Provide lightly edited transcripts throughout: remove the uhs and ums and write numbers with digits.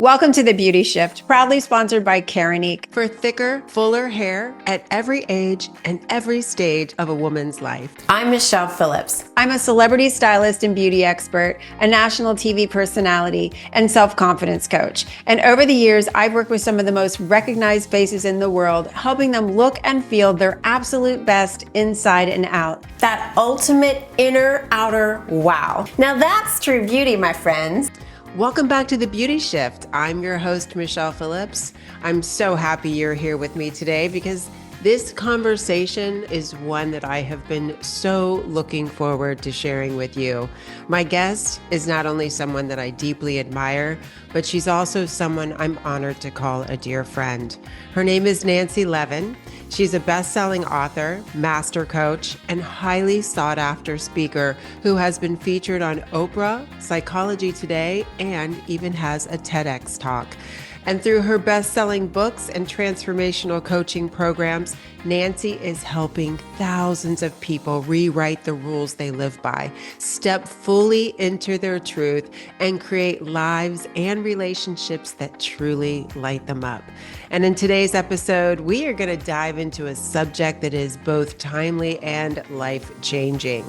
Welcome to The Beauty Shift, proudly sponsored by Karenique. For thicker, fuller hair at every age and every stage of a woman's life. I'm Michelle Phillips. I'm a celebrity stylist and beauty expert, a national TV personality, and self-confidence coach. And over the years, I've worked with some of the most recognized faces in the world, helping them look and feel their absolute best inside and out. That ultimate inner outer wow. Now that's true beauty, my friends. Welcome back to The Beauty Shift. I'm your host, Michelle Phillips. I'm so happy you're here with me today because this conversation is one that I have been so looking forward to sharing with you. My guest is not only someone that I deeply admire, but she's also someone I'm honored to call a dear friend. Her name is Nancy Levin. She's a best-selling author, master coach, and highly sought-after speaker who has been featured on Oprah, Psychology Today, and even has a TEDx talk. And through her best-selling books and transformational coaching programs, Nancy is helping thousands of people rewrite the rules they live by, step fully into their truth, and create lives and relationships that truly light them up. And in today's episode, we are going to dive into a subject that is both timely and life-changing: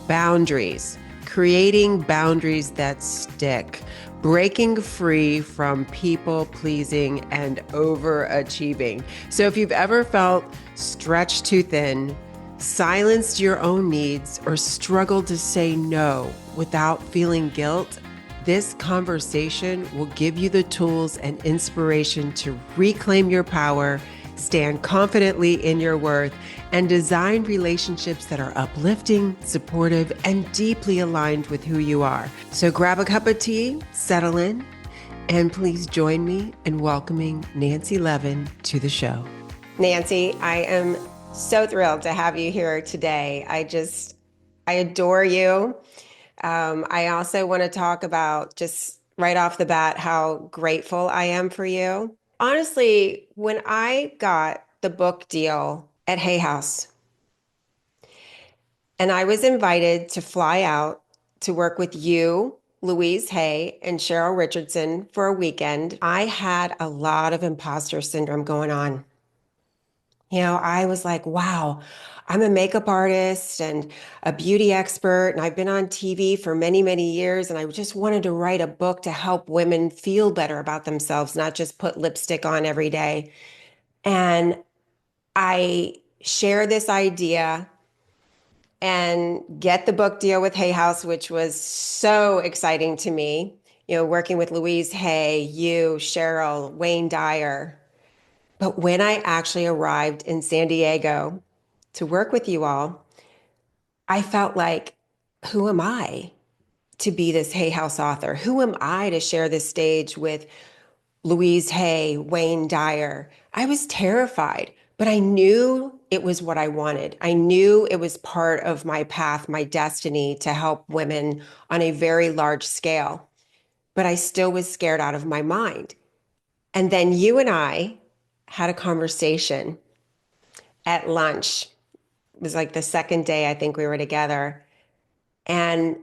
boundaries. Creating boundaries that stick, breaking free from people pleasing and overachieving. So if you've ever felt stretched too thin, silenced your own needs, or struggled to say no without feeling guilt, this conversation will give you the tools and inspiration to reclaim your power, stand confidently in your worth, and design relationships that are uplifting, supportive, and deeply aligned with who you are. So grab a cup of tea, settle in, and please join me in welcoming Nancy Levin to the show. Nancy, I am so thrilled to have you here today. I adore you. I also want to talk about, just right off the bat, how grateful I am for you. Honestly, when I got the book deal at Hay House and I was invited to fly out to work with you, Louise Hay, and Cheryl Richardson for a weekend, I had a lot of imposter syndrome going on. I was like, wow, I'm a makeup artist and a beauty expert, and I've been on TV for many, many years, and I just wanted to write a book to help women feel better about themselves, not just put lipstick on every day. And I share this idea and get the book deal with Hay House, which was so exciting to me. Working with Louise Hay, you, Cheryl, Wayne Dyer. But when I actually arrived in San Diego to work with you all, I felt like, who am I to be this Hay House author? Who am I to share this stage with Louise Hay, Wayne Dyer? I was terrified, but I knew it was what I wanted. I knew it was part of my path, my destiny to help women on a very large scale. But I still was scared out of my mind. And then you and I had a conversation at lunch. It was like the second day I think we were together. And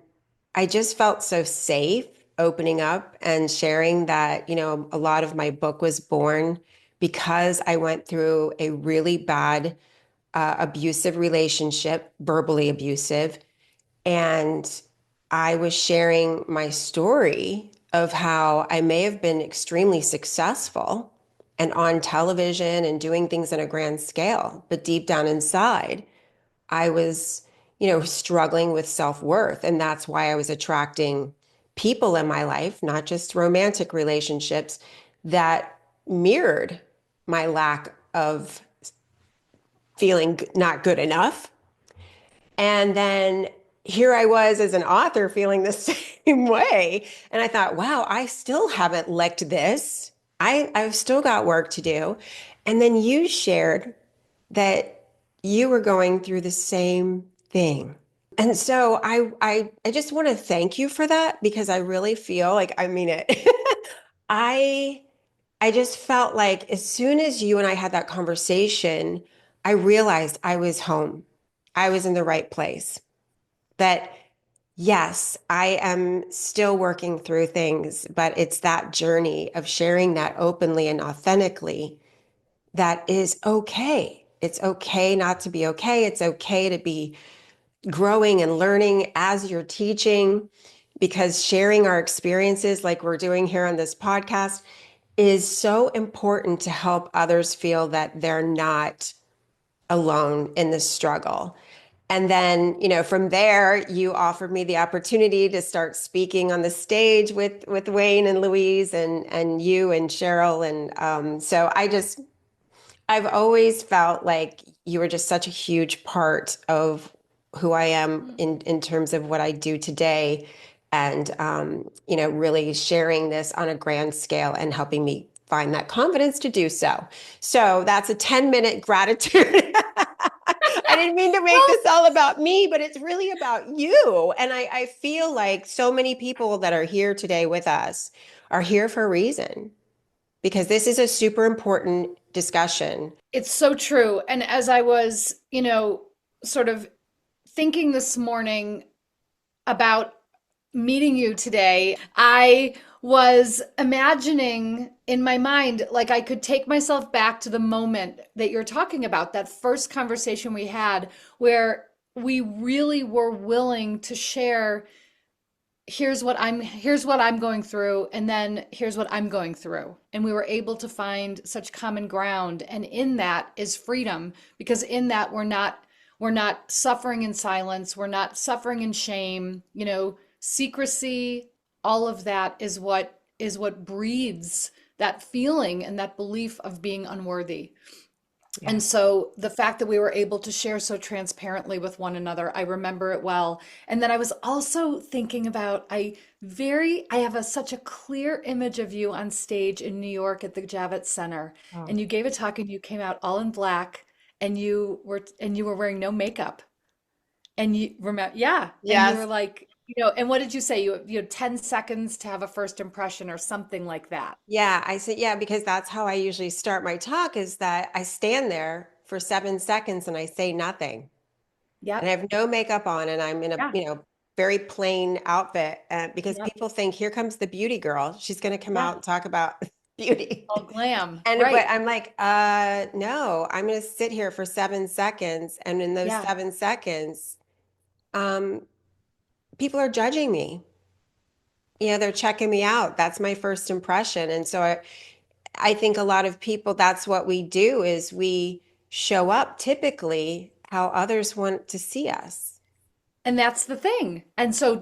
I just felt so safe opening up and sharing that, a lot of my book was born because I went through a really bad abusive relationship, verbally abusive. And I was sharing my story of how I may have been extremely successful and on television and doing things on a grand scale, but deep down inside, I was, struggling with self-worth. And that's why I was attracting people in my life, not just romantic relationships, that mirrored my lack of feeling not good enough. And then here I was as an author feeling the same way. And I thought, wow, I still haven't licked this. I've still got work to do. And then you shared that you were going through the same thing. And so I just want to thank you for that, because I really feel like I mean it. I just felt like as soon as you and I had that conversation, I realized I was home. I was in the right place. That Yes, I am still working through things, but it's that journey of sharing that openly and authentically that is okay. It's okay not to be okay. It's okay to be growing and learning as you're teaching, because sharing our experiences, like we're doing here on this podcast, is so important to help others feel that they're not alone in this struggle. And then, from there, you offered me the opportunity to start speaking on the stage with Wayne and Louise and you and Cheryl. And so I've always felt like you were just such a huge part of who I am in terms of what I do today. And, really sharing this on a grand scale and helping me find that confidence to do so. So that's a 10-minute gratitude. I didn't mean to make Well, this all about me, but it's really about you. And I feel like so many people that are here today with us are here for a reason, because this is a super important discussion. it's so true. And as I was, sort of thinking this morning about meeting you today, I was imagining in my mind, like I could take myself back to the moment that you're talking about, that first conversation we had where we really were willing to share, here's what I'm going through, and then here's what I'm going through. And we were able to find such common ground. And in that is freedom, because in that we're not suffering in silence, we're not suffering in shame, secrecy, all of that is what breeds that feeling and that belief of being unworthy. Yeah. And so the fact that we were able to share so transparently with one another, I remember it well. And then I was also thinking about, I have such a clear image of you on stage in New York at the Javits Center. Oh, And you gave a talk and you came out all in black, and you were wearing no makeup. And you remember, yeah. And you were yes. like, and what did you say? You had 10 seconds to have a first impression or something like that. Yeah, I said, yeah, because that's how I usually start my talk, is that I stand there for 7 seconds and I say nothing. And I Yep. have no makeup on and I'm in a, Yeah. very plain outfit, because Yep. people think, here comes the beauty girl. She's going to come Yeah. out and talk about beauty. All glam. But Right. I'm like, no, I'm going to sit here for 7 seconds. And in those Yeah. 7 seconds, um, people are judging me. They're checking me out. That's my first impression. And so I think a lot of people, that's what we do, is we show up typically how others want to see us. And that's the thing. And so,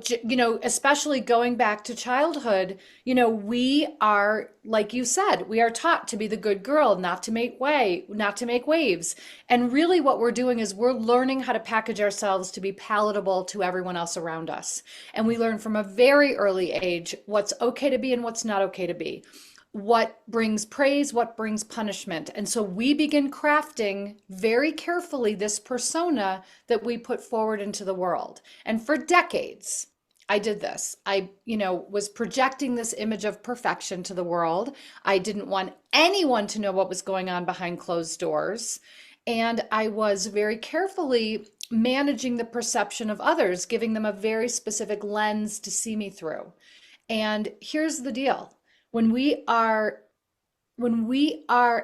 especially going back to childhood, we are, like you said, we are taught to be the good girl, not to make waves. And really what we're doing is we're learning how to package ourselves to be palatable to everyone else around us. And we learn from a very early age what's okay to be and what's not okay to be, what brings praise, what brings punishment. And so we begin crafting very carefully this persona that we put forward into the world. And for decades, I did this. I, was projecting this image of perfection to the world. I didn't want anyone to know what was going on behind closed doors. And I was very carefully managing the perception of others, giving them a very specific lens to see me through. And here's the deal. When we are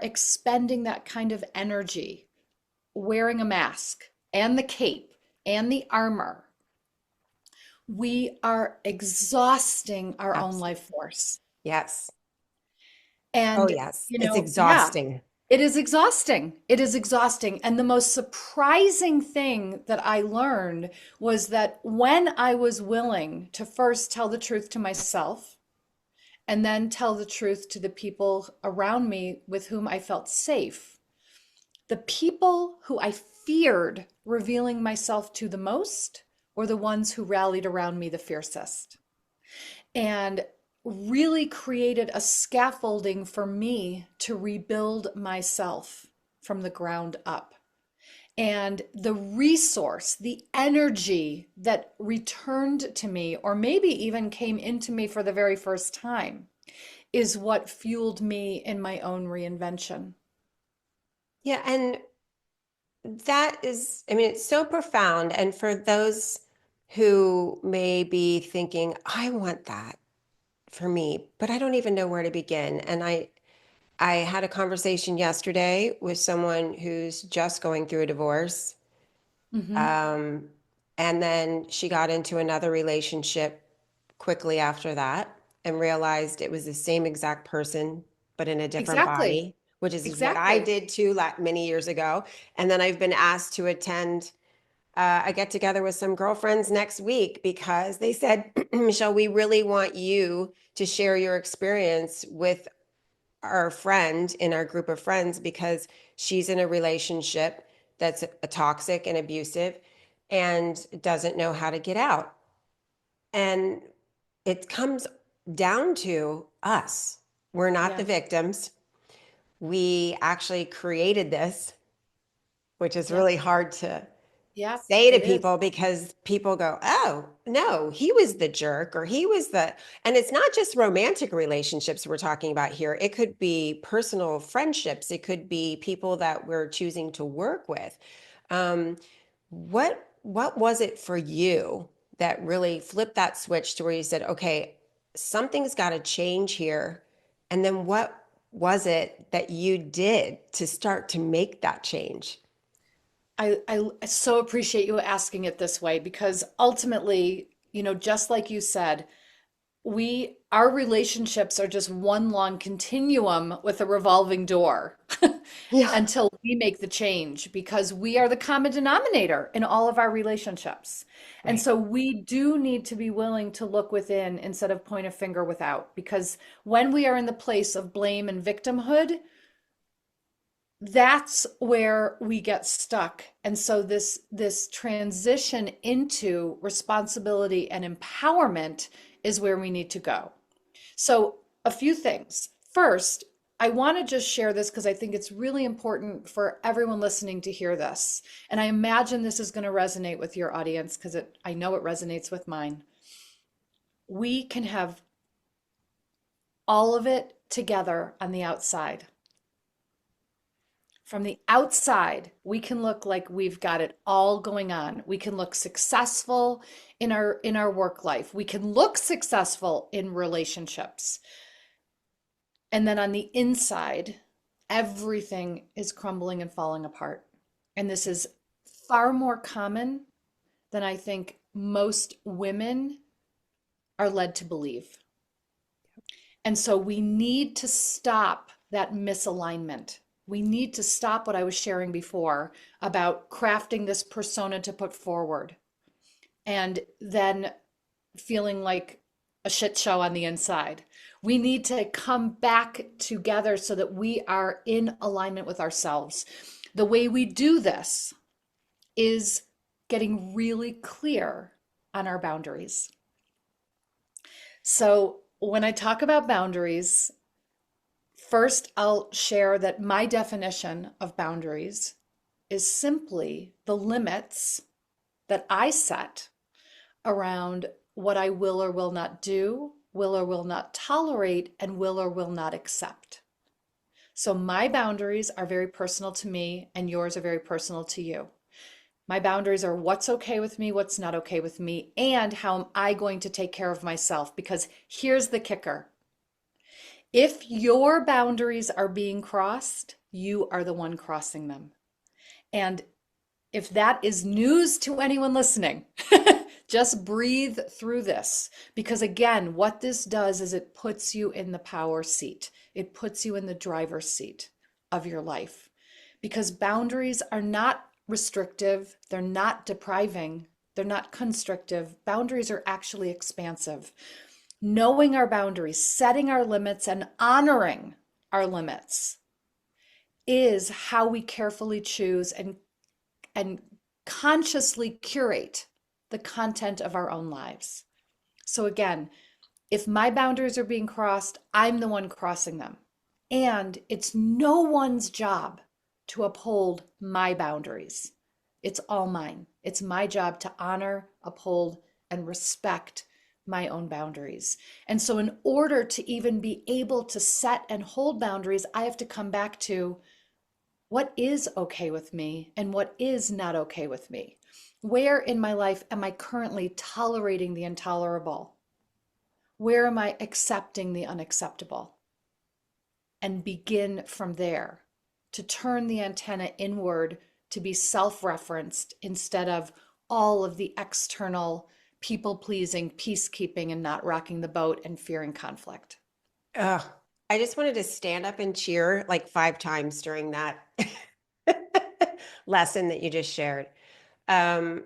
expending that kind of energy, wearing a mask and the cape and the armor, we are exhausting our own Absolutely. life force. Yes. Oh, And, yes. It's yeah, exhausting. it is exhausting. It is exhausting. And the most surprising thing that I learned was that when I was willing to first tell the truth to myself, and then tell the truth to the people around me with whom I felt safe. The people who I feared revealing myself to the most were the ones who rallied around me the fiercest, and really created a scaffolding for me to rebuild myself from the ground up. And the resource, the energy that returned to me, or maybe even came into me for the very first time, is what fueled me in my own reinvention. Yeah. And that is, I mean, it's so profound. And for those who may be thinking, I want that for me, but I don't even know where to begin. And I had a conversation yesterday with someone who's just going through a divorce. Hmm. Um, and then she got into another relationship quickly after that and realized it was the same exact person, but in a different Exactly. body, which is what I Exactly. did too many years ago. And then I've been asked to attend a get together with some girlfriends next week because they said, Michelle, we really want you to share your experience with our friend in our group of friends because she's in a relationship that's a toxic and abusive and doesn't know how to get out. And it comes down to us. We're not the Yeah. victims. We actually created this, which is Yep. really hard to Yep. say to It is. people because people go, oh, no, he was the jerk or he was the, and it's not just romantic relationships we're talking about here. It could be personal friendships. It could be people that we're choosing to work with. Um, what was it for you that really flipped that switch to where you said, okay, something's got to change here? And then what was it that you did to start to make that change? I so appreciate you asking it this way because ultimately, just like you said, our relationships are just one long continuum with a revolving door Yeah. until we make the change because we are the common denominator in all of our relationships. And Right. so we do need to be willing to look within instead of point a finger without because when we are in the place of blame and victimhood, that's where we get stuck. And so this transition into responsibility and empowerment is where we need to go. So, a few things. First, I want to just share this because I think it's really important for everyone listening to hear this. And I imagine this is going to resonate with your audience because I know it resonates with mine. We can have all of it together on the outside. From the outside, we can look like we've got it all going on. We can look successful in our work life. We can look successful in relationships. And then on the inside, everything is crumbling and falling apart. And this is far more common than I think most women are led to believe. And so we need to stop that misalignment. We need to stop what I was sharing before about crafting this persona to put forward and then feeling like a shit show on the inside. We need to come back together so that we are in alignment with ourselves. The way we do this is getting really clear on our boundaries. So, when I talk about boundaries, first I'll share that my definition of boundaries is simply the limits that I set around what I will or will not do, will or will not tolerate, and will or will not accept. So my boundaries are very personal to me, and yours are very personal to you. My boundaries are what's okay with me, what's not okay with me, and how am I going to take care of myself? Because here's the kicker. If your boundaries are being crossed, you are the one crossing them. And if that is news to anyone listening, just breathe through this. Because again, what this does is it puts you in the power seat, it puts you in the driver's seat of your life. Because boundaries are not restrictive, they're not depriving, they're not constrictive. Boundaries are actually expansive. Knowing our boundaries, setting our limits, and honoring our limits is how we carefully choose and consciously curate the content of our own lives. So again, if my boundaries are being crossed, I'm the one crossing them. And it's no one's job to uphold my boundaries. It's all mine. It's my job to honor, uphold, and respect my own boundaries. And so, in order to even be able to set and hold boundaries, I have to come back to what is okay with me and what is not okay with me. Where in my life am I currently tolerating the intolerable? Where am I accepting the unacceptable? And begin from there to turn the antenna inward to be self-referenced instead of all of the external people pleasing, peacekeeping, and not rocking the boat and fearing conflict. Ugh. I just wanted to stand up and cheer like 5 times during that lesson that you just shared. Um,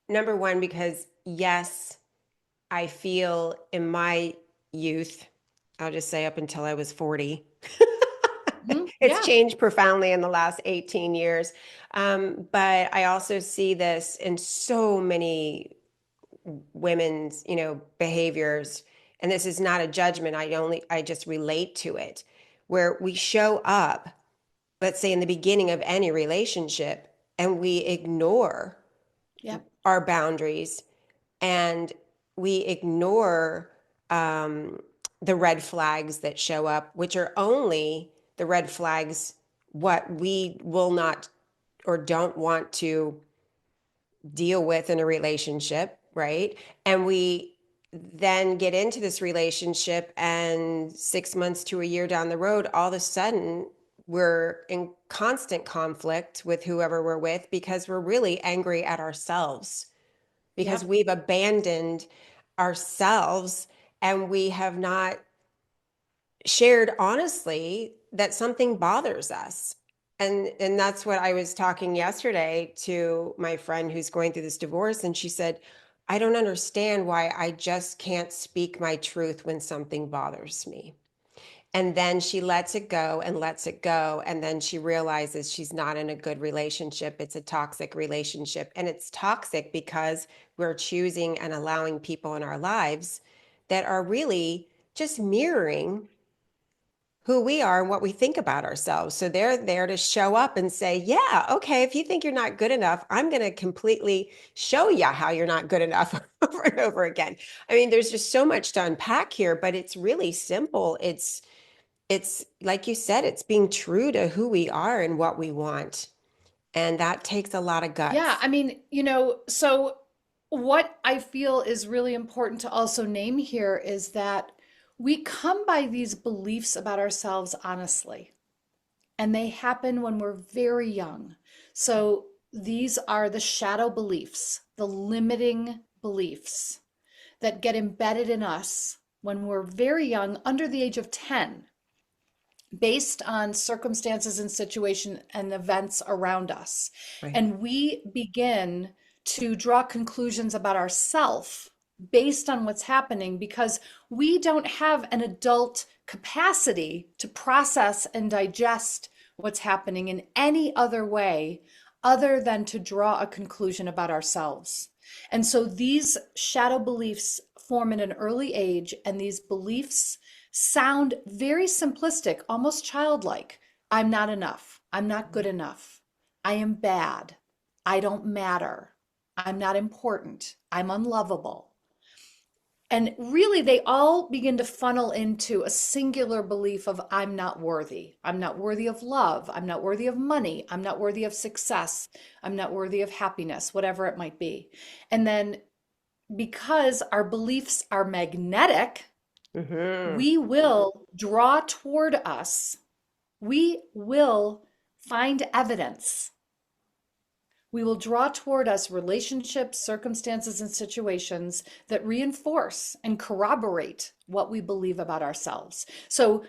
Number one, because yes, I feel in my youth, I'll just say up until I was 40, it's Yeah. changed profoundly in the last 18 years. But I also see this in so many women's, behaviors. And this is not a judgment. I just relate to it, where we show up, let's say in the beginning of any relationship, and we ignore Yep. our boundaries and we ignore um, the red flags that show up, which are only the red flags what we will not or don't want to deal with in a relationship, right? And we then get into this relationship, and 6 months to a year down the road, all of a sudden, we're in constant conflict with whoever we're with because we're really angry at ourselves because Yep. we've abandoned ourselves and we have not shared honestly that something bothers us. And that's what I was talking yesterday to my friend who's going through this divorce, and she said, I don't understand why I just can't speak my truth when something bothers me. And then she lets it go and lets it go. And then she realizes she's not in a good relationship. It's a toxic relationship. And it's toxic because we're choosing and allowing people in our lives that are really just mirroring who we are and what we think about ourselves. So they're there to show up and say, yeah, okay, if you think you're not good enough, I'm going to completely show you how you're not good enough over and over again. I mean, there's just so much to unpack here, but it's really simple. It's like you said, it's being true to who we are and what we want. And that takes a lot of Yeah. guts. I mean, so what I feel is really important to also name here is that we come by these beliefs about ourselves honestly, and they happen when we're very young. So these are the shadow beliefs, the limiting beliefs that get embedded in us when we're very young, under the age of 10, based on circumstances and situation and events around us. Right. And we begin to draw conclusions about ourselves based on what's happening because we don't have an adult capacity to process and digest what's happening in any other way other than to draw a conclusion about ourselves. And so these shadow beliefs form at an early age, and these beliefs sound very simplistic, almost childlike. I'm not enough. I'm not good enough. I am bad. I don't matter. I'm not important. I'm unlovable. And really, they all begin to funnel into a singular belief of I'm not worthy. I'm not worthy of love. I'm not worthy of money. I'm not worthy of success. I'm not worthy of happiness, whatever it might be. And then because our beliefs are magnetic, Mm-hmm. we will draw toward us, we will find evidence. We will draw toward us relationships, circumstances, and situations that reinforce and corroborate what we believe about ourselves. So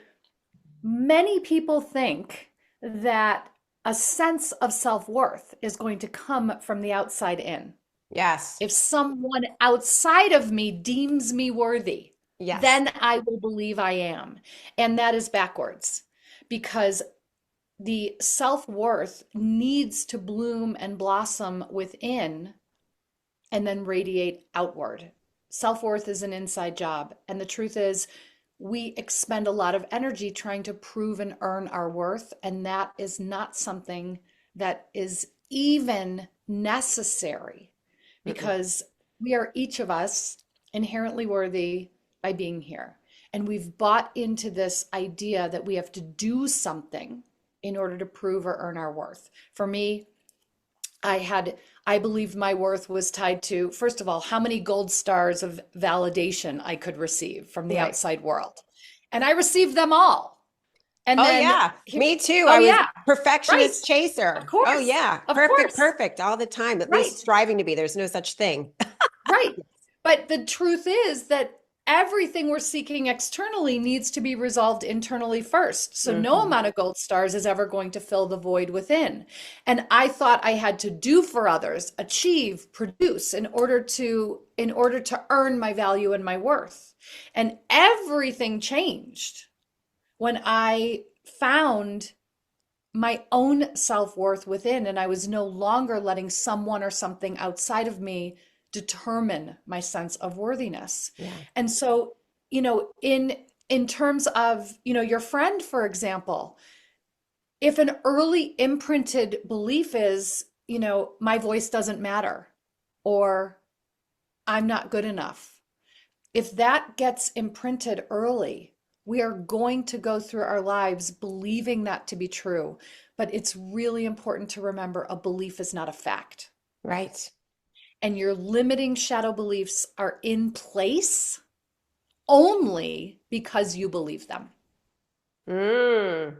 many people think that a sense of self-worth is going to come from the outside in. Yes. If someone outside of me deems me worthy, Yes. then I will believe I am. And that is backwards because the self-worth needs to bloom and blossom within and then radiate outward. Self-worth is an inside job. And the truth is, we expend a lot of energy trying to prove and earn our worth. And that is not something that is even necessary Mm-mm. because we are each of us inherently worthy by being here. And we've bought into this idea that we have to do something in order to prove or earn our worth. For me, I had, I believed my worth was tied to, first of all, how many gold stars of validation I could receive from the Right. outside world. And I received them all. And Oh then yeah, here, me too. oh I was yeah, right. perfectionist Of chaser. Oh course. yeah, Of perfect, course. perfect all the time, at least Right. striving to be. There's no such thing. Right. But the truth is that everything we're seeking externally needs to be resolved internally first. So no Hmm. amount of gold stars is ever going to fill the void within. And I thought I had to do for others, achieve, produce in order to earn my value and my worth. And everything changed when I found my own self-worth within, and I was no longer letting someone or something outside of me determine my sense of worthiness. Yeah. And so, in terms of, your friend, for example, if an early imprinted belief is, my voice doesn't matter, or I'm not good enough, if that gets imprinted early, we are going to go through our lives believing that to be true. But it's really important to remember a belief is not a fact. Right. And your limiting shadow beliefs are in place only because you believe them. Mm.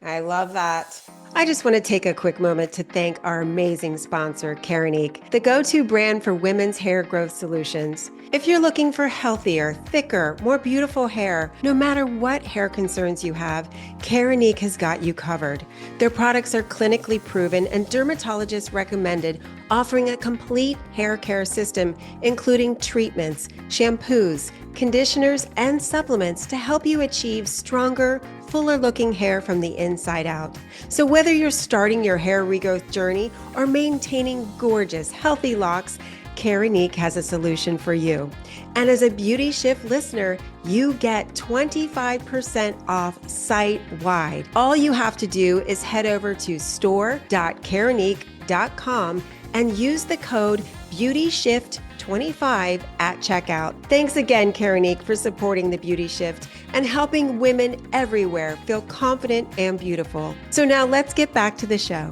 I love that. I just want to take a quick moment to thank our amazing sponsor, Keranique, the go-to brand for women's hair growth solutions. If you're looking for healthier, thicker, more beautiful hair, no matter what hair concerns you have, Keranique has got you covered. Their products are clinically proven and dermatologist recommended, offering a complete hair care system, including treatments, shampoos, conditioners, and supplements to help you achieve stronger, fuller looking hair from the inside out. So whether you're starting your hair regrowth journey or maintaining gorgeous, healthy locks, Keranique has a solution for you. And as a Beauty Shift listener, you get 25% off site-wide. All you have to do is head over to store.keranique.com and use the code BeautyShift25 at checkout. Thanks again, Keranique, for supporting the Beauty Shift and helping women everywhere feel confident and beautiful. So now let's get back to the show.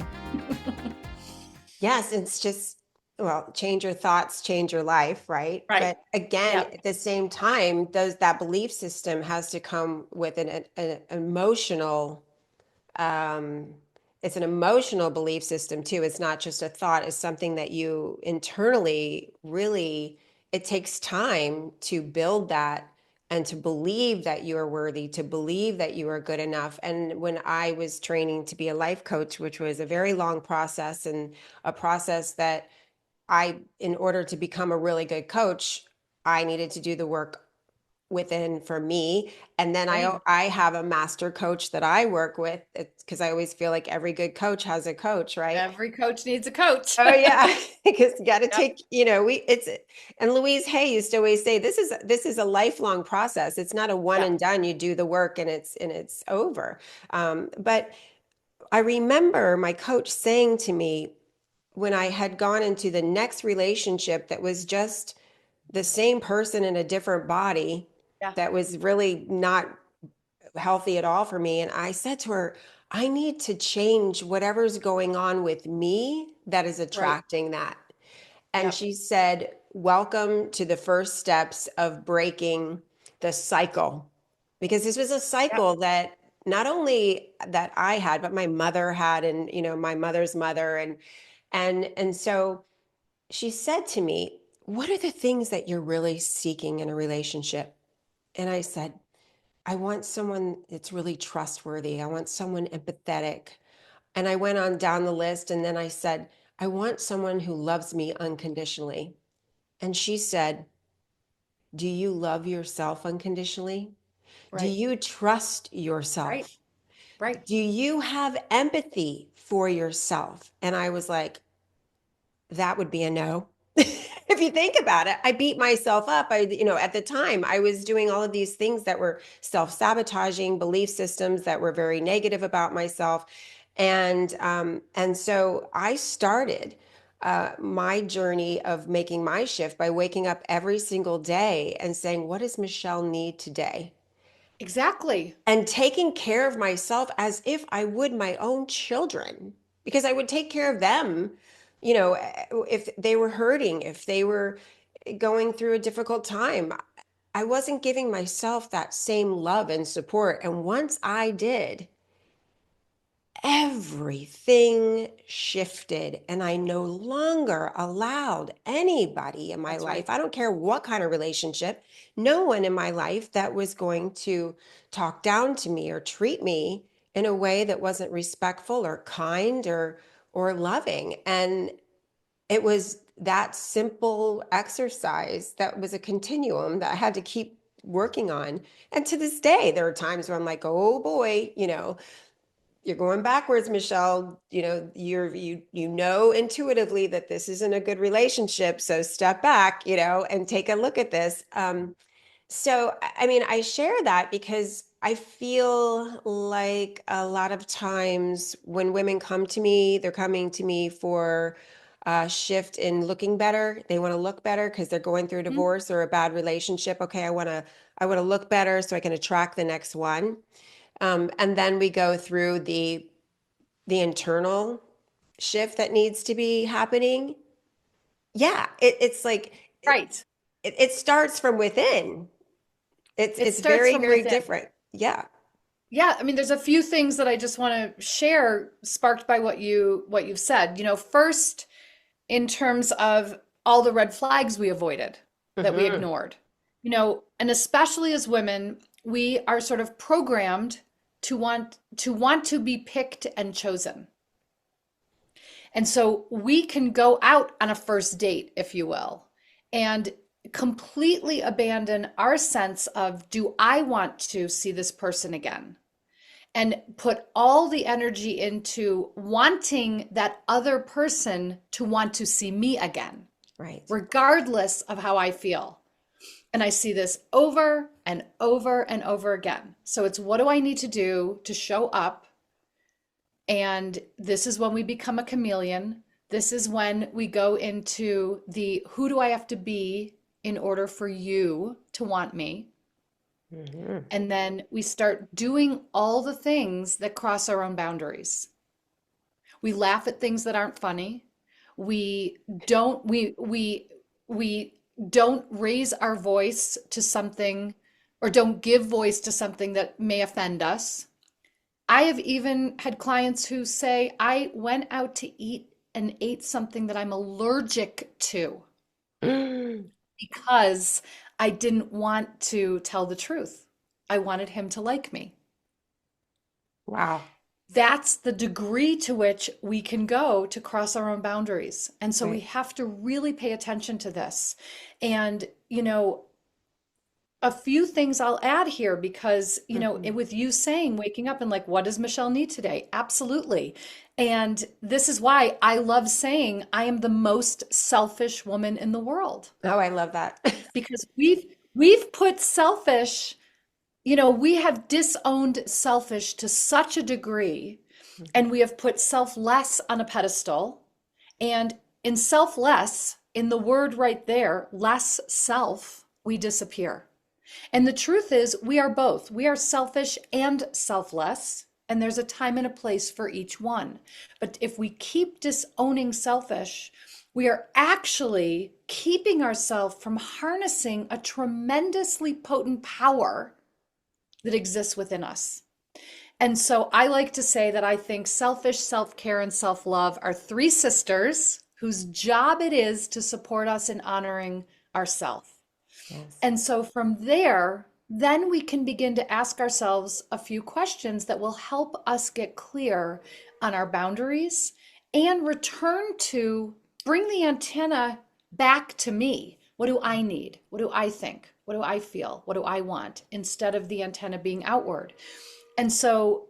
Yes, it's just, well, change your thoughts, change your life, right? Right. But again, Yep. at the same time, that belief system has to come with an emotional, um, it's an emotional belief system too. It's not just a thought, it's something that you internally really, it takes time to build that and to believe that you are worthy, to believe that you are good enough. And when I was training to be a life coach, which was a very long process and a process that in order to become a really good coach, I needed to do the work within for me. And then Same. I have a master coach that I work with because I always feel like every good coach has a coach, right? Every coach needs a coach. Oh yeah, because you got to Yep. take, and Louise Hay used to always say this is a lifelong process. It's not a one Yeah. and done. You do the work and it's over. But I remember my coach saying to me when I had gone into the next relationship that was just the same person in a different body Yeah. that was really not healthy at all for me. And I said to her, I need to change whatever's going on with me that is Right. attracting that. And Yep. she said, welcome to the first steps of breaking the cycle. Because this was a Yep. cycle that not only that I had, but my mother had, and my mother's mother. And so she said to me, what are the things that you're really seeking in a relationship? And I said, I want someone that's really trustworthy. I want someone empathetic. And I went on down the list and then I said, I want someone who loves me unconditionally. And she said, do you love yourself unconditionally? Do Right. you trust Right. yourself? Right. Do you have empathy for yourself? And I was like, that would be a no. If you think about it, I beat myself up. At the time, I was doing all of these things that were self-sabotaging belief systems that were very negative about myself. And so I started my journey of making my shift by waking up every single day and saying, what does Michelle need today? Exactly. And taking care of myself as if I would my own children. because I would take care of them, if they were hurting, if they were going through a difficult time. I wasn't giving myself that same love and support. And once I did, everything shifted, and I no longer allowed anybody in my That's right. life, I don't care what kind of relationship, no one in my life that was going to talk down to me or treat me in a way that wasn't respectful or kind or loving. And it was that simple exercise that was a continuum that I had to keep working on. And to this day, there are times where I'm like, oh boy, you're going backwards, Michelle. You know intuitively that this isn't a good relationship. So step back, and take a look at this. So, I mean, I share that because I feel like a lot of times when women come to me, they're coming to me for a shift in looking better. They want to look better because they're going through a Mhm. divorce or a bad relationship. Okay, I want to look better so I can attract the next one. And then we go through the internal shift that needs to be happening. Yeah, it's like Right. it starts from within. It's It it's starts very, from very within. different. Yeah. Yeah, I mean, there's a few things that I just want to share, sparked by what you've said. First, in terms of all the red flags we avoided, that we Hmm. ignored. And especially as women, we are sort of programmed to want to be picked and chosen. And so we can go out on a first date, if you will, and completely abandon our sense of, do I want to see this person again? And put all the energy into wanting that other person to want to see me again, Right. regardless of how I feel. And I see this over and over and over again. So it's, what do I need to do to show up? And this is when we become a chameleon. This is when we go into the, who do I have to be in order for you to want me? Hmm. And then we start doing all the things that cross our own boundaries. We laugh at things that aren't funny. We don't we don't raise our voice to something, or don't give voice to something that may offend us. I have even had clients who say, I went out to eat and ate something that I'm allergic to because I didn't want to tell the truth. I wanted him to like me. Wow. That's the degree to which we can go to cross our own boundaries. And so we Right. have to really pay attention to this. And, a few things I'll add here because, Hmm. with you saying, waking up and like, what does Michelle need today? Absolutely. And this is why I love saying I am the most selfish woman in the world, Oh, I love that. because we've put selfish, we have disowned selfish to such a degree, and we have put selfless on a pedestal. And in selfless, in the word right there, less self, we disappear. And the truth is, we are both. We are selfish and selfless, and there's a time and a place for each one. But if we keep disowning selfish, we are actually keeping ourselves from harnessing a tremendously potent power that exists within us. And so I like to say that I think selfish, self-care, and self-love are three sisters whose job it is to support us in honoring ourselves. Yes. And so from there, then we can begin to ask ourselves a few questions that will help us get clear on our boundaries and return to, bring the antenna back to me. What do I need? What do I think? What do I feel? What do I want? Instead of the antenna being outward. And so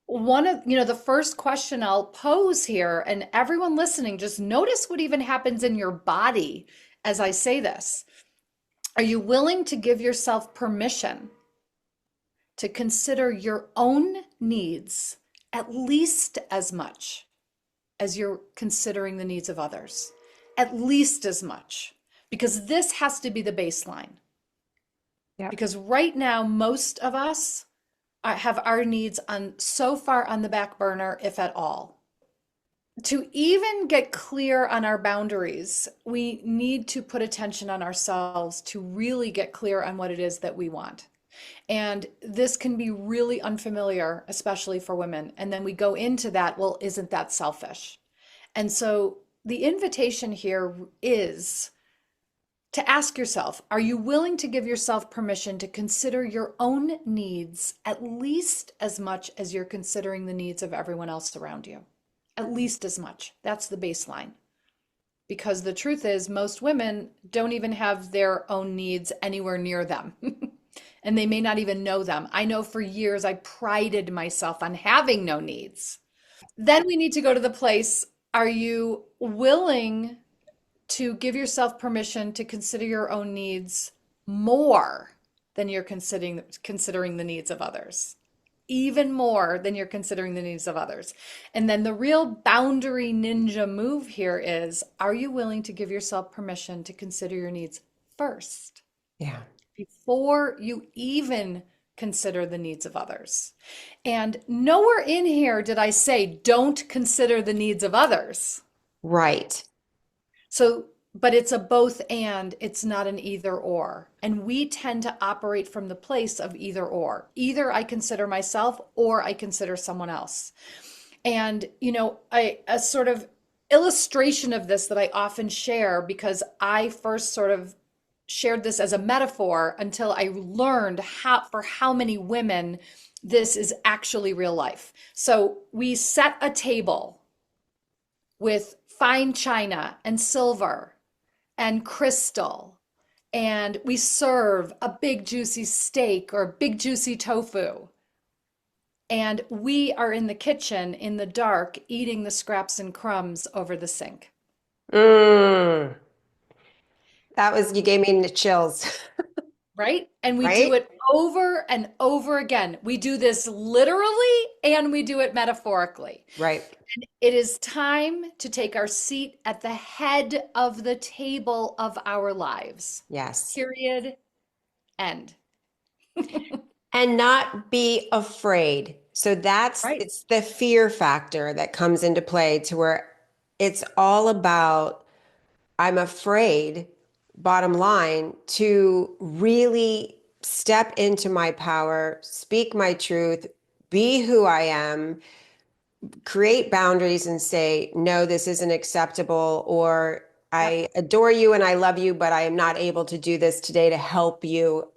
one of, the first question I'll pose here, and everyone listening, just notice what even happens in your body as I say this. Are you willing to give yourself permission to consider your own needs at least as much as you're considering the needs of others? At least as much, because this has to be the baseline. Yep. Because right now, most of us have our needs on so far on the back burner, if at all. to even get clear on our boundaries, we need to put attention on ourselves to really get clear on what it is that we want. And this can be really unfamiliar, especially for women. And then we go into that, well, isn't that selfish? And so the invitation here is to ask yourself, are you willing to give yourself permission to consider your own needs at least as much as you're considering the needs of everyone else around you? At least as much. That's the baseline. Because the truth is, most women don't even have their own needs anywhere near them. And they may not even know them. I know for years I prided myself on having no needs. Then we need to go to the place, are you willing to give yourself permission to consider your own needs more than you're considering the needs of others? Even more than you're considering the needs of others. And then the real boundary ninja move here is, are you willing to give yourself permission to consider your needs first Yeah. before you even consider the needs of others? And nowhere in here did I say, don't consider the needs of others. Right. So, but it's a both and, it's not an either or. And we tend to operate from the place of either or. Either I consider myself or I consider someone else. And, a sort of illustration of this that I often share, because I first sort of shared this as a metaphor until I learned for how many women this is actually real life. So we set a table with fine china and silver and crystal, and we serve a big juicy steak or a big juicy tofu. And we are in the kitchen in the dark eating the scraps and crumbs over the sink. Mm, you gave me the chills, Right? And we do right? it over and over again. We do this literally and we do it metaphorically. Right. It is time to take our seat at the head of the table of our lives. Yes. Period. End. And not be afraid. So Right. it's the fear factor that comes into play to where it's all about, I'm afraid, bottom line, to really step into my power, speak my truth, be who I am, create boundaries and say, no, this isn't acceptable, or Yep. I adore you and I love you, but I am not able to do this today to help you.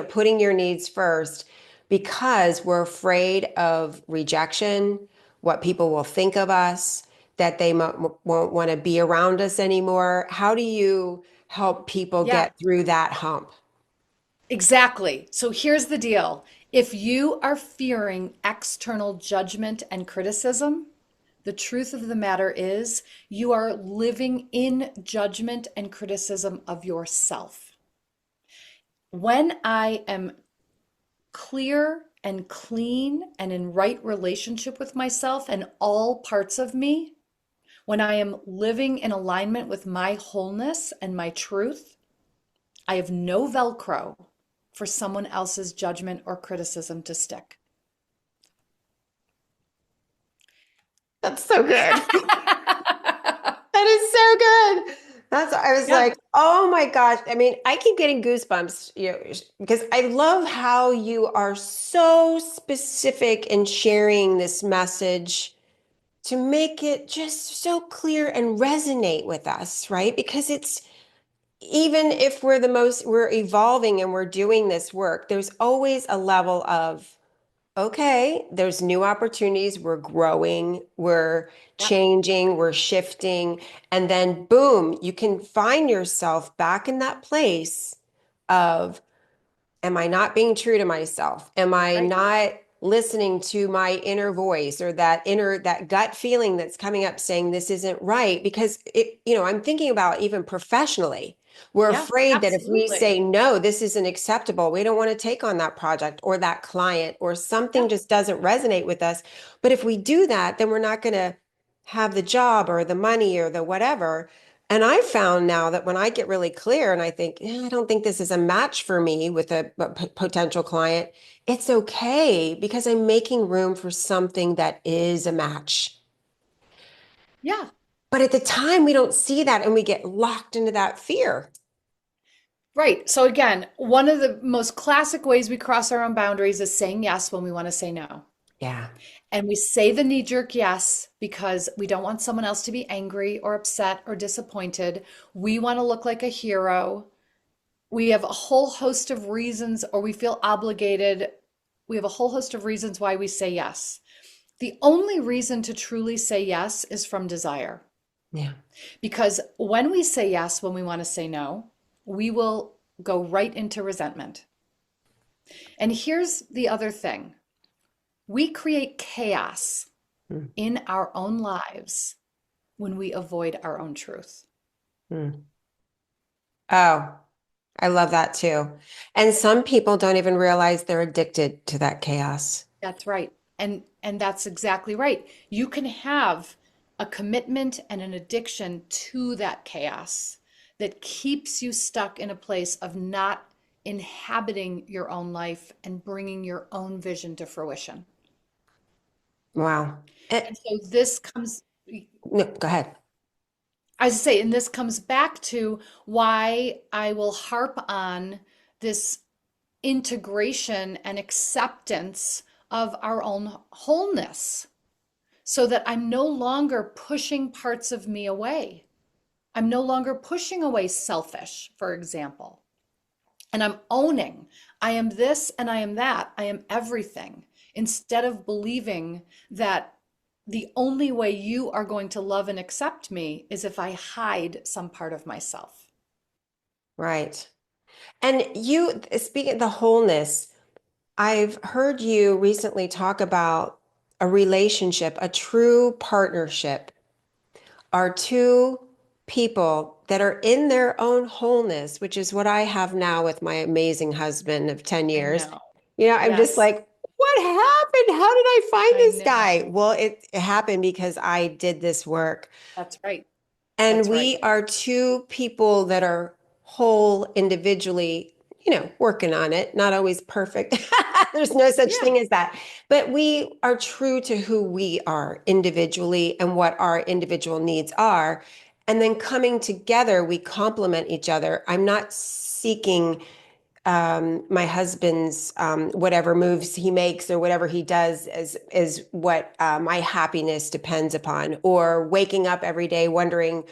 Putting your needs first because we're afraid of rejection, what people will think of us, that they won't want to be around us anymore. How do you help people Yeah. get through that hump? Exactly. So here's the deal. If you are fearing external judgment and criticism, the truth of the matter is you are living in judgment and criticism of yourself. When I am clear and clean and in right relationship with myself and all parts of me, when I am living in alignment with my wholeness and my truth, I have no Velcro for someone else's judgment or criticism to stick. That's so good. That is so good. I was Yeah. like, oh my gosh. I mean, I keep getting goosebumps, because I love how you are so specific in sharing this message to make it just so clear and resonate with us, right? Because it's even if we're evolving and we're doing this work, there's always a level of, okay, there's new opportunities. We're growing, we're Yep. changing, we're shifting. And then, boom, you can find yourself back in that place of, am I not being true to myself? Am I Right. not listening to my inner voice or that gut feeling that's coming up saying this isn't right? Because I'm thinking about even professionally. We're Yeah, afraid that if we absolutely. say, no, this isn't acceptable, we don't want to take on that project or that client or something Yep. just doesn't resonate with us. But if we do that, then we're not going to have the job or the money or the whatever. And I found now that when I get really clear and I think, I don't think this is a match for me with a potential client, it's okay because I'm making room for something that is a match. Yeah. But at the time, we don't see that and we get locked into that fear. Right. So again, one of the most classic ways we cross our own boundaries is saying yes when we want to say no. Yeah. And we say the knee-jerk yes because we don't want someone else to be angry or upset or disappointed. We want to look like a hero. We have a whole host of reasons, or we feel obligated. We have a whole host of reasons why we say yes. The only reason to truly say yes is from desire. Yeah. Because when we say yes, when we want to say no, we will go right into resentment. And here's the other thing. We create chaos Mm, in our own lives when we avoid our own truth. mm. Oh, I love that too. And some people don't even realize they're addicted to that chaos. That's right. And that's exactly right. You can have a commitment and an addiction to that chaos that keeps you stuck in a place of not inhabiting your own life and bringing your own vision to fruition. Wow. And so this comes, No, go ahead. I say, and this comes back to why I will harp on this integration and acceptance of our own wholeness so that I'm no longer pushing parts of me away. I'm no longer pushing away selfish, for example. And I'm owning I am this and I am that. I am everything. Instead of believing that the only way you are going to love and accept me is if I hide some part of myself. Right. And you, speaking of the wholeness, I've heard you recently talk about a relationship, a true partnership are two people that are in their own wholeness, which is what I have now with my amazing husband of 10 I years. know. I'm just Yes, like, what happened? How did I find I this guy? know. Well, it happened because I did this work. That's right. And That's right. we are two people that are whole individually, working on it, not always perfect. There's no such Yeah, thing as that. But we are true to who we are individually and what our individual needs are. And then coming together, we complement each other. I'm not seeking my husband's whatever moves he makes or whatever he does is what my happiness depends upon, or waking up every day wondering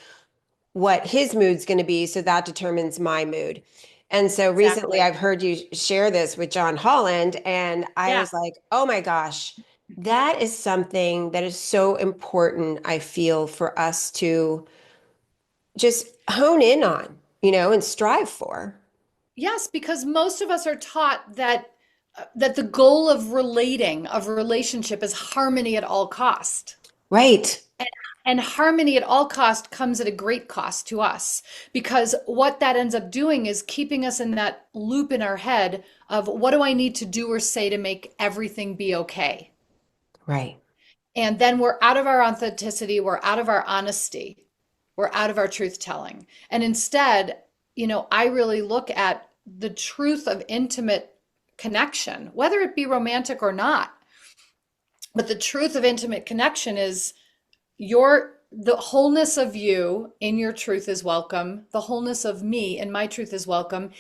what his mood's going to be, so that determines my mood. And so recently exactly. I've heard you share this with John Holland, and I Yeah. was like, oh my gosh, that is something that is so important, I feel, for us to just hone in on, and strive for. Yes, because most of us are taught that the goal of relating, of relationship is harmony at all cost. Right. And harmony at all cost comes at a great cost to us because what that ends up doing is keeping us in that loop in our head of what do I need to do or say to make everything be okay? Right. And then we're out of our authenticity, we're out of our honesty, we're out of our truth telling. And instead, I really look at the truth of intimate connection, whether it be romantic or not. But the truth of intimate connection is the wholeness of you in your truth is welcome. The wholeness of me in my truth is welcome.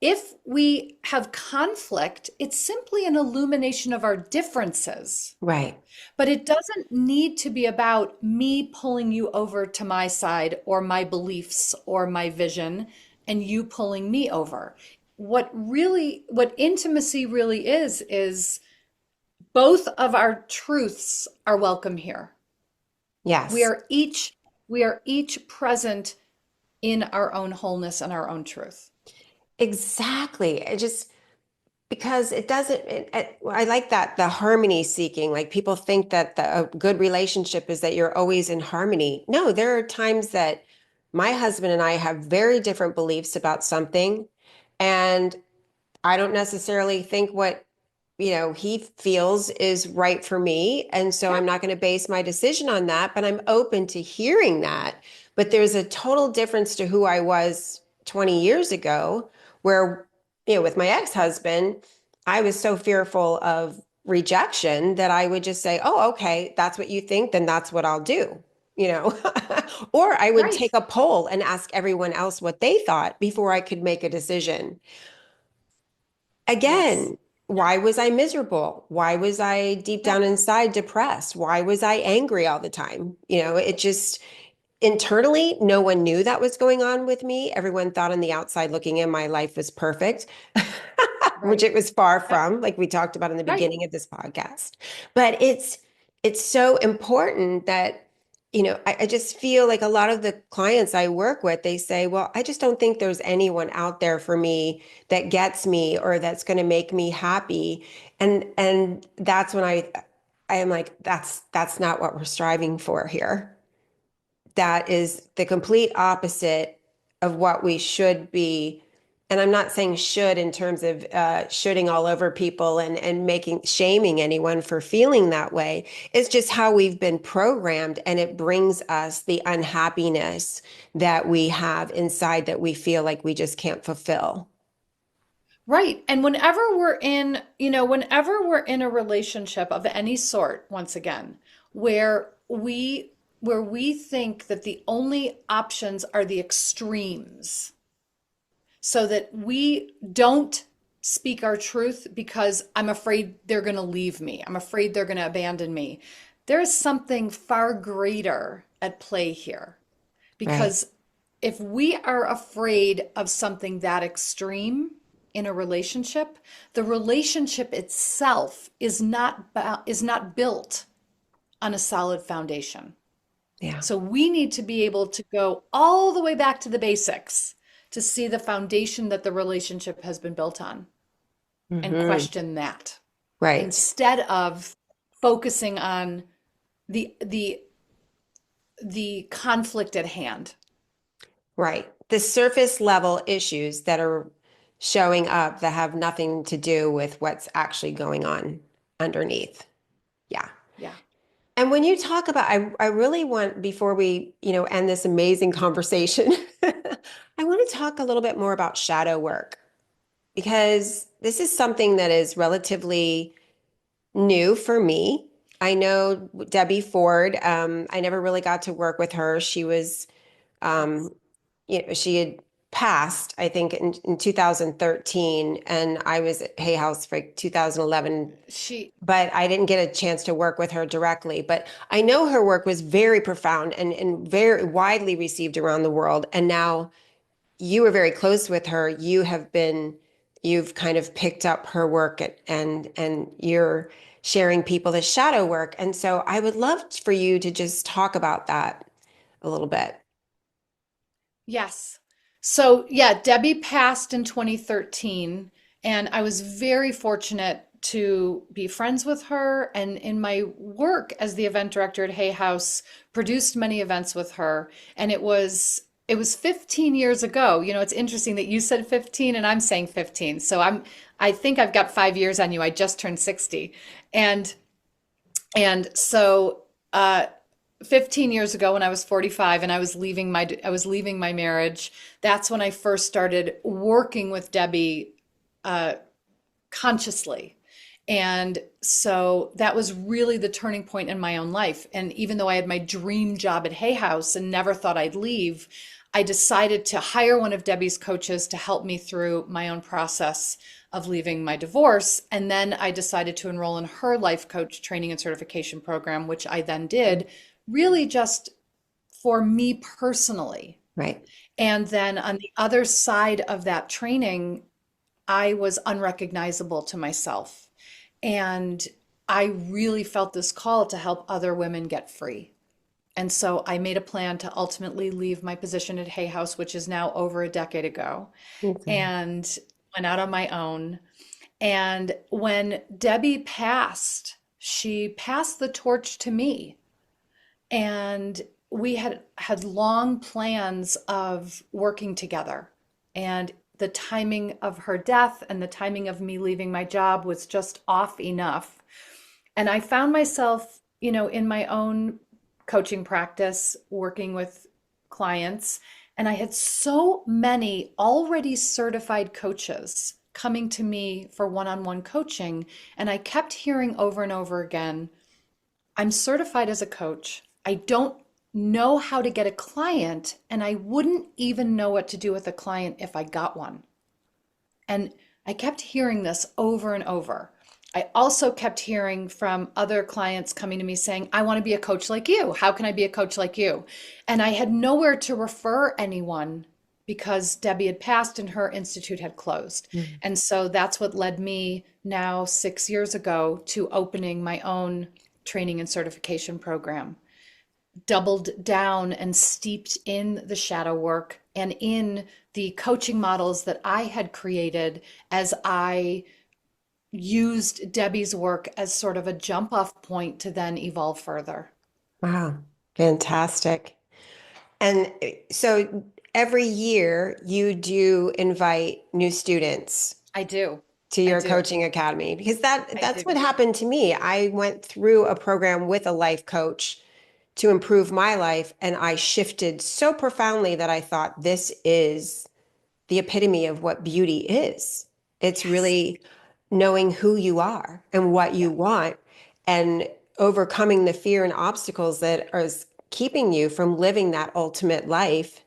If we have conflict, it's simply an illumination of our differences. Right. But it doesn't need to be about me pulling you over to my side or my beliefs or my vision and you pulling me over. What intimacy really is both of our truths are welcome here. We Yes. are each we are each present in our own wholeness and our own truth. Exactly. It just because it doesn't, I like that, the harmony seeking. Like people think that a good relationship is that you're always in harmony. No, there are times that my husband and I have very different beliefs about something, and I don't necessarily think what, he feels is right for me. And so Yeah, I'm not going to base my decision on that, but I'm open to hearing that. But there's a total difference to who I was 20 years ago, where, with my ex-husband, I was so fearful of rejection that I would just say, oh, okay, that's what you think, then that's what I'll do. you know, or I would Right. take a poll and ask everyone else what they thought before I could make a decision. Yes. Again, why was I miserable? Why was I deep Yep. down inside depressed? Why was I angry all the time? It just internally, no one knew that was going on with me. Everyone thought on the outside looking in, my life was perfect, which Right. it was far Yep. from, like we talked about in the Right. beginning of this podcast. But it's so important that I just feel like a lot of the clients I work with, they say, well, I just don't think there's anyone out there for me that gets me or that's going to make me happy. And that's when I am like, that's not what we're striving for here. That is the complete opposite of what we should be. And I'm not saying should in terms of shoulding all over people and making shaming anyone for feeling that way. It's just how we've been programmed, and it brings us the unhappiness that we have inside that we feel like we just can't fulfill. Right. And whenever we're in a relationship of any sort, once again, where we think that the only options are the extremes, so that we don't speak our truth because I'm afraid they're going to leave me. I'm afraid they're going to abandon me. There is something far greater at play here. Right. Because if we are afraid of something that extreme in a relationship, the relationship itself is not built on a solid foundation. Yeah. So we need to be able to go all the way back to the basics to see the foundation that the relationship has been built on and Hmm. question that Right. instead of focusing on the the conflict at hand. Right. The surface level issues that are showing up that have nothing to do with what's actually going on underneath. Yeah. Yeah. And when you talk about, I really want, before we, end this amazing conversation, I want to talk a little bit more about shadow work because this is something that is relatively new for me. I know Debbie Ford. I never really got to work with her. She was Yes. um, she had passed, I think, in 2013, and I was at Hay House for 2011, She, but I didn't get a chance to work with her directly. But I know her work was very profound and very widely received around the world. And now you were very close with her. You've kind of picked up her work and you're sharing people the shadow work. And so I would love for you to just talk about that a little bit. yes. So, yeah, Debbie passed in 2013, and I was very fortunate to be friends with her. And in my work as the event director at Hay House, produced many events with her. And it was 15 years ago. It's interesting that you said 15 and I'm saying 15. So I think I've got 5 years on you. I just turned 60. And so 15 years ago when I was 45 and I was leaving my marriage, that's when I first started working with Debbie uh, consciously. And so that was really the turning point in my own life. And even though I had my dream job at Hay House and never thought I'd leave, I decided to hire one of Debbie's coaches to help me through my own process of leaving my divorce. And then I decided to enroll in her life coach training and certification program, which I then did really just for me personally. Right. And then on the other side of that training, I was unrecognizable to myself. And I really felt this call to help other women get free. And so I made a plan to ultimately leave my position at Hay House, which is now over a decade ago, Okay. and went out on my own. And when Debbie passed, she passed the torch to me. And we had long plans of working together. And the timing of her death and the timing of me leaving my job was just off enough. And I found myself, in my own coaching practice, working with clients, and I had so many already certified coaches coming to me for one-on-one coaching. And I kept hearing over and over again, I'm certified as a coach. I don't know how to get a client, and I wouldn't even know what to do with a client if I got one. And I kept hearing this over and over. I also kept hearing from other clients coming to me saying, I want to be a coach like you. How can I be a coach like you? And I had nowhere to refer anyone because Debbie had passed and her institute had closed. And so that's what led me now 6 years ago to opening my own training and certification program. Doubled down and steeped in the shadow work and in the coaching models that I had created as I used Debbie's work as sort of a jump off point to then evolve further. Wow, fantastic. And so every year you do invite new students I do. to I your do. coaching academy because I that's do. what happened to me. I went through a program with a life coach to improve my life, and I shifted so profoundly that I thought this is the epitome of what beauty is. It's Yes. really knowing who you are and what you Yeah. want and overcoming the fear and obstacles that are keeping you from living that ultimate life.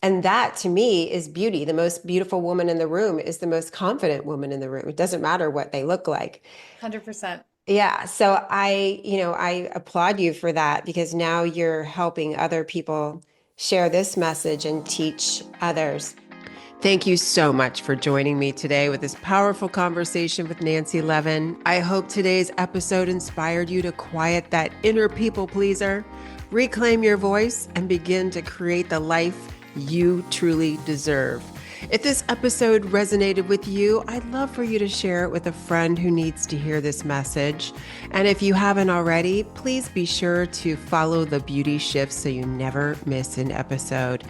And that to me is beauty. The most beautiful woman in the room is the most confident woman in the room. It doesn't matter what they look like. 100%. Yeah, so I applaud you for that because now you're helping other people share this message and teach others. Thank you so much for joining me today with this powerful conversation with Nancy Levin. I hope today's episode inspired you to quiet that inner people pleaser, reclaim your voice, and begin to create the life you truly deserve. If this episode resonated with you, I'd love for you to share it with a friend who needs to hear this message. And if you haven't already, please be sure to follow the Beauty Shift so you never miss an episode.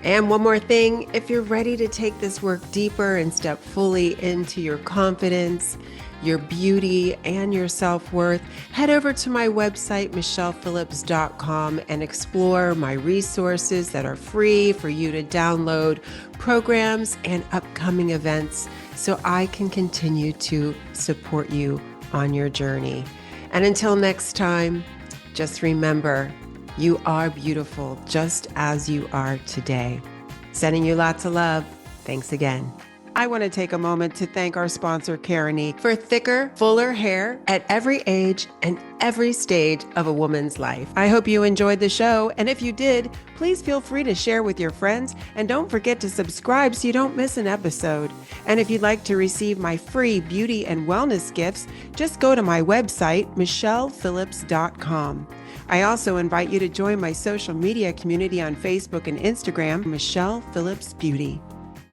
And one more thing, if you're ready to take this work deeper and step fully into your confidence, your beauty, and your self-worth, head over to my website, michellephillips.com, and explore my resources that are free for you to download, programs and upcoming events so I can continue to support you on your journey. And until next time, just remember, you are beautiful just as you are today. Sending you lots of love. Thanks again. I want to take a moment to thank our sponsor, Karanique, for thicker, fuller hair at every age and every stage of a woman's life. I hope you enjoyed the show, and if you did, please feel free to share with your friends, and don't forget to subscribe so you don't miss an episode. And if you'd like to receive my free beauty and wellness gifts, just go to my website, michellephillips.com. I also invite you to join my social media community on Facebook and Instagram, Michelle Phillips Beauty.